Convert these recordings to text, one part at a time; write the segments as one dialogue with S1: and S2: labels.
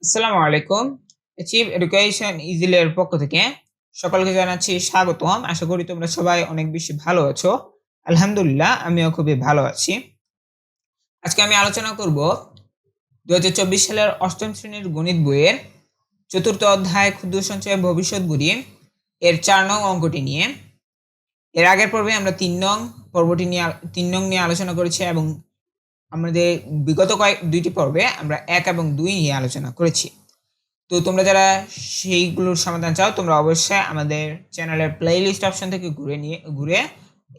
S1: আসসালামু আলাইকুম। Achieve education easily এর পক্ষ থেকে সকলকে জানাচ্ছি স্বাগতম। আশা করি তোমরা সবাই অনেক বেশি ভালো আছো। আলহামদুলিল্লাহ আমিও খুবই ভালো আছি। আজকে আমি আলোচনা করব ২০২৪ সালের ৮ম শ্রেণীর গণিত বইয়ের ৪র্থ অধ্যায় ক্ষুদ্র সঞ্চয় ভবিষ্যৎ গড়ি এর ৪ নং অঙ্কটি নিয়ে। এর আগের পর্বে আমরা ৩ নং নিয়ে আলোচনা করেছি এবং আমাদের বিগত দুইটি পর্বে আমরা ১ এবং ২ নিয়ে আলোচনা করেছি। তো তোমরা যারা সেইগুলোর সমাধান চাও তোমরা অবশ্যই আমাদের চ্যানেলের প্লেলিস্ট অপশন থেকে ঘুরে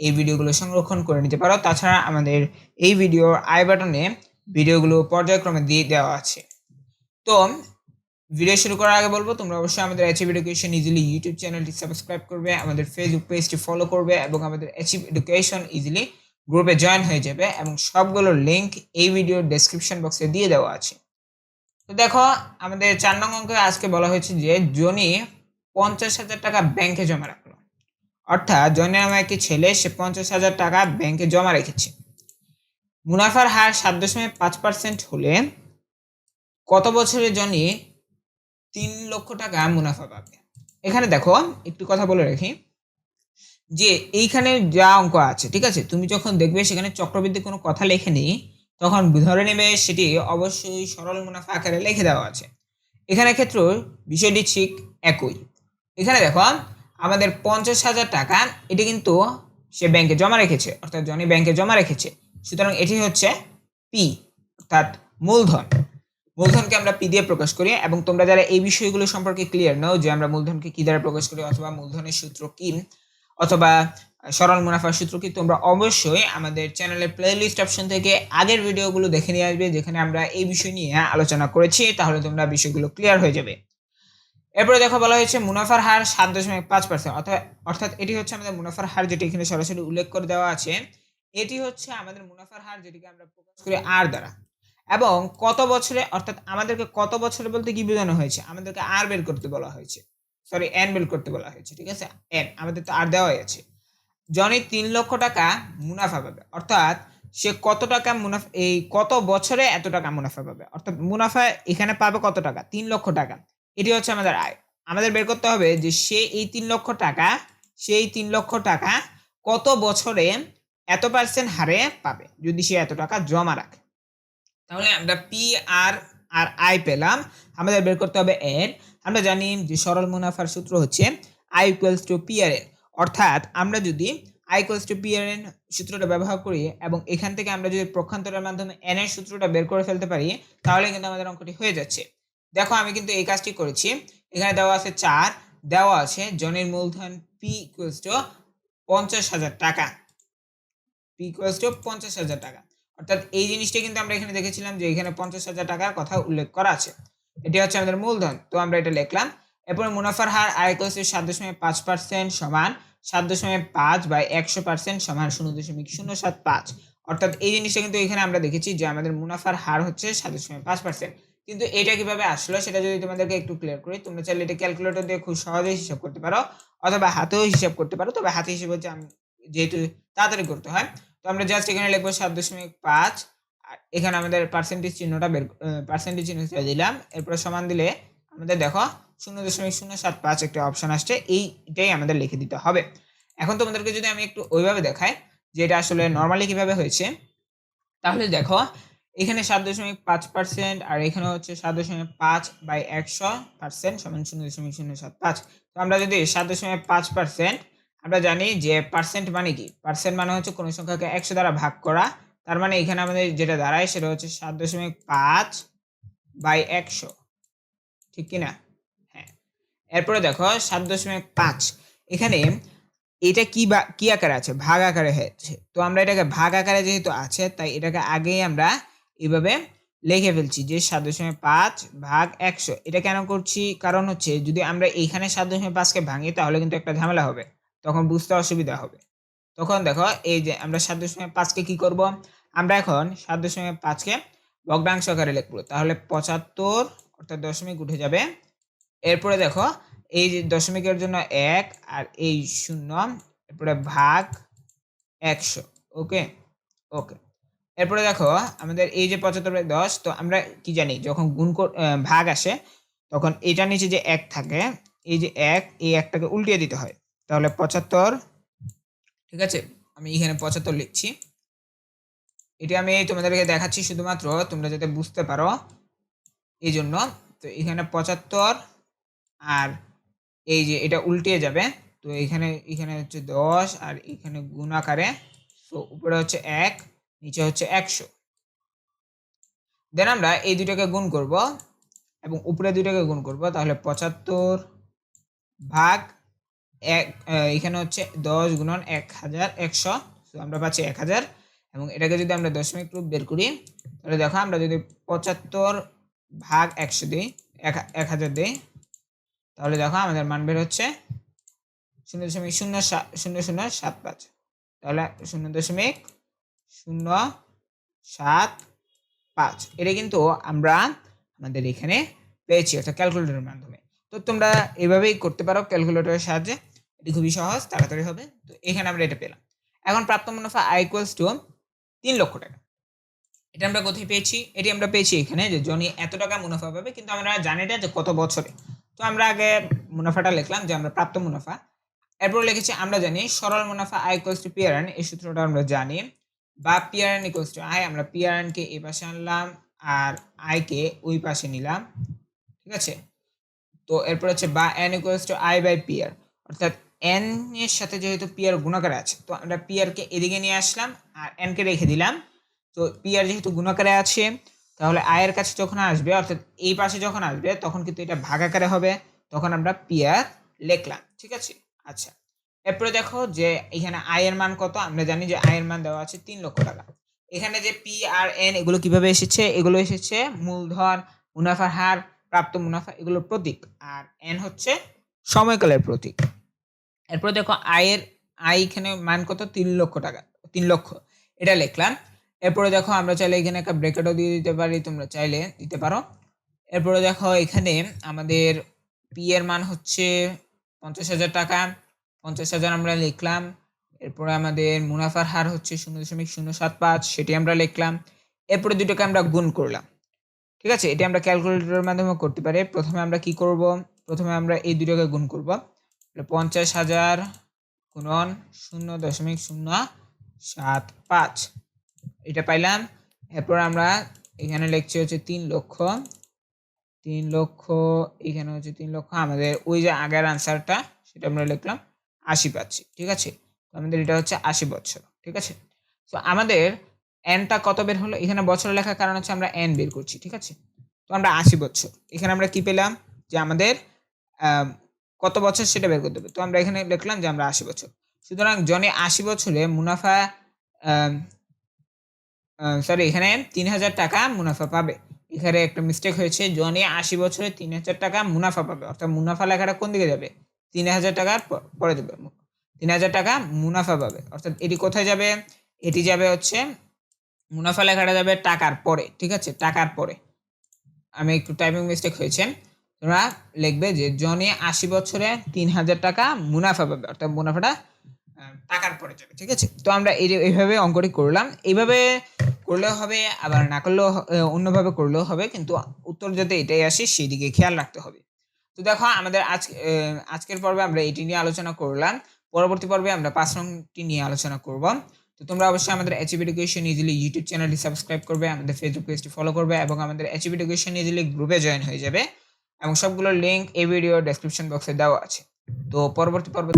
S1: এই ভিডিওগুলো সংরক্ষণ করে নিতে পারো। তাছাড়া আমাদের এই ভিডিওর আই বাটনে ভিডিওগুলো পর্যায়ক্রমে দিয়ে দেওয়া আছে। তো ভিডিও শুরু করার আগে বলবো তোমরা অবশ্যই আমাদের অ্যাচিভ এডুকেশন ইজিলি ইউটিউব চ্যানেলটি সাবস্ক্রাইব করবে, আমাদের ফেসবুক পেজটি ফলো করবে এবং আমাদের অ্যাচিভ এডুকেশন ইজিলি গ্রুপে জয়েন হয়ে যাবে এবং সবগুলোর লিঙ্ক এই ভিডিওর ডেসক্রিপশন বক্সে দিয়ে দেওয়া আছে। তো দেখো আমাদের ৪ নং অঙ্কে আজকে বলা হয়েছে যে জনি ৫০,০০০ টাকা ব্যাংকে জমা রাখলো। অর্থাৎ জনি নামে একটি ছেলে, সে ৫০,০০০ টাকা ব্যাংকে জমা রেখেছে। মুনাফার হার ৭.৫% হলে কত বছরে জনি ৩ লক্ষ টাকা মুনাফা পাবে? এখানে দেখো একটু কথা বলে রাখি যে এইখানে যা অঙ্ক আছে, ঠিক আছে, তুমি যখন দেখবে সেখানে চক্রবৃদ্ধি কোনো কথা লেখে নেই, তখন ধরে নেবে সেটি অবশ্যই সরল মুনাফা আকারে লিখে দেওয়া আছে। এখানে ক্ষেত্রে বিষয়টি ঠিক একই। এখানে দেখো আমাদের ৫০,০০০ টাকা এটি কিন্তু সে ব্যাংকে জমা রেখেছে, অর্থাৎ জনি ব্যাংকে জমা রেখেছে। সুতরাং এটি হচ্ছে পি, অর্থাৎ মূলধন। মূলধনকে আমরা পি দিয়ে প্রকাশ করি এবং তোমরা যারা এই বিষয়গুলো সম্পর্কে ক্লিয়ার নাও যে আমরা মূলধনকে কি দ্বারা প্রকাশ করি অথবা মূলধনের সূত্র কি অথবা সরল মুনাফার সূত্র কি, তোমরা অবশ্যই আমাদের চ্যানেলের প্লেলিস্ট অপশন থেকে আগের ভিডিওগুলো দেখে নিয়ে আসবে যেখানে আমরা এই বিষয় নিয়ে আলোচনা করেছি, তাহলে তোমরা বিষয়গুলো ক্লিয়ার হয়ে যাবে। এরপরে দেখো বলা হয়েছে মুনাফার হার ৭.৫%, অর্থাৎ এটি হচ্ছে আমাদের মুনাফার হার, যেটি এখানে সরাসরি উল্লেখ করে দেওয়া আছে। এটি হচ্ছে আমাদের মুনাফার হার, যেটিকে আমরা প্রকাশ করি আর দ্বারা। এবং কত বছরে, অর্থাৎ আমাদেরকে কত বছরে বলতে কি বোঝানো হয়েছে, আমাদেরকে আর বের করতে বলা হয়েছে, সরি এন বের করতে বলা হয়েছে, ঠিক আছে, এন আমাদের তো আর দেওয়াই আছে। জনি ৩ লক্ষ টাকা মুনাফা পাবে, অর্থাৎ সে কত টাকা মুনাফা, এই কত বছরে এত টাকা মুনাফা পাবে, অর্থাৎ মুনাফা এখানে পাবে কত টাকা, ৩ লক্ষ টাকা। এটি হচ্ছে আমাদের আয়। আমাদের বের করতে হবে যে সে এই ৩ লক্ষ টাকা, সেই ৩ লক্ষ টাকা কত বছরে এত % হারে পাবে যদি সে এত টাকা জমা রাখে। তাহলে আমরা পি আর আর আই পেলাম। আমাদের বের করতে হবে এন। আমরা জানি যে সরল মুনাফার সূত্র হচ্ছে I equals to P R N, অর্থাৎ আমরা যদি I equals to P R N সূত্রটা ব্যবহার করি এবং এখান থেকে আমরা যদি পক্ষান্তরের মাধ্যমে এন এর সূত্রটা বের করে ফেলতে পারি, তাহলে কিন্তু আমাদের অঙ্কটি হয়ে যাচ্ছে। দেখো আমি কিন্তু এই কাজটি করেছি। এখানে দেওয়া আছে ৪, দেওয়া আছে জনের মূলধন পি ইকুয়ালস টু ৫০,০০০ টাকা, পি ইকুয়ালস টু ৫০,০০০ টাকা। অর্থাৎ এই জিনিসটা কিন্তু আমরা এখানে দেখেছিলাম যে এখানে ৫০,০০০ টাকার কথা উল্লেখ করা আছে। এটি হচ্ছে আমাদের মূলধন, তো আমরা এটা লিখলাম। এরপর মুনাফার হার আই ইকুয়ালস টু ৭.৫% সমান ৭.৫/১০০% সমান ০.০৭৫। অর্থাৎ এই জিনিসটা কিন্তু এখানে আমরা দেখেছি যে আমাদের মুনাফার হার হচ্ছে ৭.৫%। কিন্তু এটা কিভাবে আসলো সেটা যদি তোমাদেরকে একটু ক্লিয়ার করি, তোমরা চাইলে এটা ক্যালকুলেটর দিয়ে খুব সহজেই হিসাব করতে পারো অথবা হাতেও হিসাব করতে পারো, তবে হাতে হিসাব হচ্ছে যেহেতু তাড়াতাড়ি করতে হয়, তো আমরা জাস্ট এখানে লিখবো ৭.৫, আর এখানে আমাদের পার্সেন্টেজ চিহ্নটা পার্সেন্টেজ চিহ্ন দিলাম। এরপরে সমান দিলে আমাদের দেখো ০.০৭৫ একটা অপশন আসছে, এইটাই আমাদের লিখে দিতে হবে। এখন তোমাদেরকে যদি আমি একটু ওইভাবে দেখাই যে এটা আসলে নরমালি কিভাবে হয়েছে, তাহলে দেখো এখানে ৭.৫% আর এখানে হচ্ছে ৭.৫/১০০% সমান ০.০৭৫। তো আমরা যদি ৭.৫%, আমরা জানি যে পার্সেন্ট মানে কি, পার্সেন্ট মানে হচ্ছে কোনো সংখ্যাকে ১০০ দ্বারা ভাগ করা। তার মানে এখানে আমাদের যেটা দাঁড়ায় সেটা হচ্ছে ৭.৫/১০০, ঠিক কিনা? হ্যাঁ। এরপরে দেখো ৭.৫, এখানে এটা কি আকারে আছে, ভাগ আকারে হয়েছে। তো আমরা এটাকে ভাগ আকারে যেহেতু আছে তাই এটাকে আগেই আমরা এভাবে লিখে ফেলছি যে ৭.৫/১০০। এটা কেন করছি, কারণ হচ্ছে যদি আমরা এইখানে ৭.৫ কে ভাঙি তাহলে কিন্তু একটা ঝামেলা হবে, তখন বুঝতে অসুবিধা হবে। তখন দেখো এই যে আমরা ৭.৫ কে কি করব, আমরা এখন ৭.৫ কে ভগ্নাংশ আকারে লিখব। তাহলে ৭৫, অর্থাৎ দশমিক উঠে যাবে। এরপরে দেখো এই যে দশমিকের জন্য ১ আর এই ০, এরপরে ভাগ ১০০। ওকে, ওকে। এরপরে দেখো আমাদের এই যে 75/10, তো আমরা কি জানি যখন ভাগ আসে তখন এটার নিচে যে 1 থাকে, এই যে 1, এই 1টাকে উল্টিয়ে দিতে হয়। তাহলে 75, ঠিক আছে, আমি এখানে 75 লিখছি। এটা আমি তোমাদেরকে দেখাচ্ছি শুধুমাত্র তোমরা যাতে বুঝতে পারো এই জন্য। তো এখানে 75 আর এই যে এটা উল্টিয়ে যাবে, তো এখানে হচ্ছে 10 আর এখানে গুণ আকারে, তো উপরে হচ্ছে 1, নিচে হচ্ছে 100। দেন আমরা এই দুটাকে গুণ করব এবং উপরে দুটাকে গুণ করব, তাহলে 75 ভাগ 1, এখানে হচ্ছে 10 গুণন 1100, তো আমরা পাচ্ছি 1000। এবং এটাকে যদি আমরা দশমিক রূপ বের করি, তাহলে দেখো আমরা যদি 75 ভাগ 100 দিই, 1000 দিই, তাহলে দেখো আমাদের মান বের হচ্ছে 0.0075, তাহলে 0.075। এটা কিন্তু আমরা আমাদের এখানে পেয়েছি, অর্থাৎ ক্যালকুলেটরের মাধ্যমে। তো তোমরা এভাবেই করতে পারো ক্যালকুলেটরের সাহায্যে, এটি খুবই সহজ, তাড়াতাড়ি হবে। তো এখানে আমরা এটা পেলাম। এখন প্রাপ্ত মুনাফা আয় ইকুয়ালস টু 3 লক্ষ টাকা। এটা আমরা কোথায় পেয়েছি? এটি আমরা পেয়েছি এখানে, যে জনি এত টাকা মুনাফা পাবে, কিন্তু আমরা জানি না যে কত বছরে। তো আমরা আগে মুনাফাটা লিখলাম যে আমরা প্রাপ্ত মুনাফা, এরপর লিখেছি আমরা জানি সরল মুনাফা আয় ইকুয়ালস টু পিআরএন, এই সূত্রটা আমরা জানি, বা পিআরএন ইকুয়ালস টু আয়, আমরা পিআরএন কে এই পাশে আনলাম আর আয় কে ওই পাশে নিলাম, ঠিক আছে। তো এরপর হচ্ছে বা N equals to I by PR, অর্থাৎ এন এর সাথে যেহেতু পিআর গুণাকারে আছে, তো আমরা পিআর কে এদিকে নিয়ে আসলাম আর এন কে রেখে দিলাম। তো পিআর যেহেতু গুণাকারে আছে, তাহলে আয়ের কাছে যখন আসবে, অর্থাৎ এই পাশে যখন আসবে, তখন কিন্তু এটা ভাগাকারে হবে, তখন আমরা পিআর লিখলাম, ঠিক আছে। আচ্ছা, এরপরে দেখো যে এখানে আয়ের মান কত, আমরা জানি যে আয়ের মান দেওয়া আছে 3 লক্ষ টাকা। এখানে যে পি আর এন এগুলো কিভাবে এসেছে, এগুলো এসেছে মূলধন, মুনাফার হার, প্রাপ্ত মুনাফা, এগুলোর প্রতীক, আর এন হচ্ছে সময়কালের প্রতীক। এরপর দেখো আয় এখানে মান কত, 3 লক্ষ টাকা, 3 লক্ষ, এটা লিখলাম। এরপরে দেখো আমরা চাইলে এখানে একটা ব্র্যাকেটও দিয়ে দিতে পারি, তোমরা চাইলে দিতে পারো। এরপরে দেখো এখানে আমাদের পি এর মান হচ্ছে 50,000 টাকা, 50,000 আমরা লিখলাম। এরপরে আমাদের মুনাফার হার হচ্ছে 0.075, সেটি আমরা লিখলাম। এরপরে দুটোকে আমরা গুণ করলাম, ঠিক আছে। এটা আমরা ক্যালকুলেটরের মাধ্যমে করতে পারি। প্রথমে আমরা কি করব, প্রথমে আমরা এই দুটোকে গুণ করব, 50,000 গুণন 0.075, এটা পাইলাম। এরপর আমরা এখানে লিখছি হচ্ছে 3 লক্ষ, 3 লক্ষ, এখানে হচ্ছে 3 লক্ষ, আমাদের ওই যে আগের আনসারটা সেটা আমরা লিখলাম 80 পাচ্ছি, ঠিক আছে। তো আমাদের এটা হচ্ছে 80 বছর, ঠিক আছে। তো আমাদের এনটা কত বের হলো, এখানে বছর লেখার কারণ হচ্ছে আমরা এন বের করছি, ঠিক আছে। তো আমরা 80 বছর, এখানে আমরা কি পেলাম, যে আমাদের কত বছর সেটা বের করতে হবে। তো আমরা এখানে লিখলাম যে আমরা 80 বছর। সুতরাং জনে 80 বছরে মুনাফা, সরি, এখানে 3,000 টাকা মুনাফা পাবে। এখানে একটা মিস্টেক হয়েছে, জনে 80 বছরে 3,000 টাকা মুনাফা পাবে, অর্থাৎ মুনাফা লেখাটা কোন দিকে যাবে, 3,000 টাকার পরে দেবে, 3,000 টাকা মুনাফা পাবে, অর্থাৎ এটি কোথায় যাবে, এটি যাবে হচ্ছে মুনাফা লেখাটা যাবে টাকার পরে, ঠিক আছে, টাকার পরে। আমি একটু টাইপিং মিস্টেক হয়েছে, তোমরা লিখবে যে জনে 80 বছরে 3,000 টাকা মুনাফা পাবে, অর্থাৎ মুনাফাটা টাকার পরে যাবে, ঠিক আছে। তো আমরা এইভাবে অঙ্কটি করলাম, এইভাবে করলেও হবে, আবার না করলেও অন্যভাবে করলেও হবে, কিন্তু উত্তর যাতে এটাই আসে সেই দিকে খেয়াল রাখতে হবে। তো দেখো আমাদের আজকের পর্বে আমরা এটি নিয়ে আলোচনা করলাম, পরবর্তী পর্বে আমরা 5 নংটি নিয়ে আলোচনা করব। তো তোমরা অবশ্যই আমাদের অ্যাচিভ এডুকেশন ইজিলি ইউটিউব চ্যানেলটি সাবস্ক্রাইব করবে, আমাদের ফেসবুক পেজটি ফলো করবে এবং আমাদের অ্যাচিভ এডুকেশন ইজিলি গ্রুপে জয়েন হয়ে যাবে, এবং সবগুলোর লিংক এই ভিডিও ডেসক্রিপশন বক্সে দেওয়া আছে। তো পরবর্তী পর্বে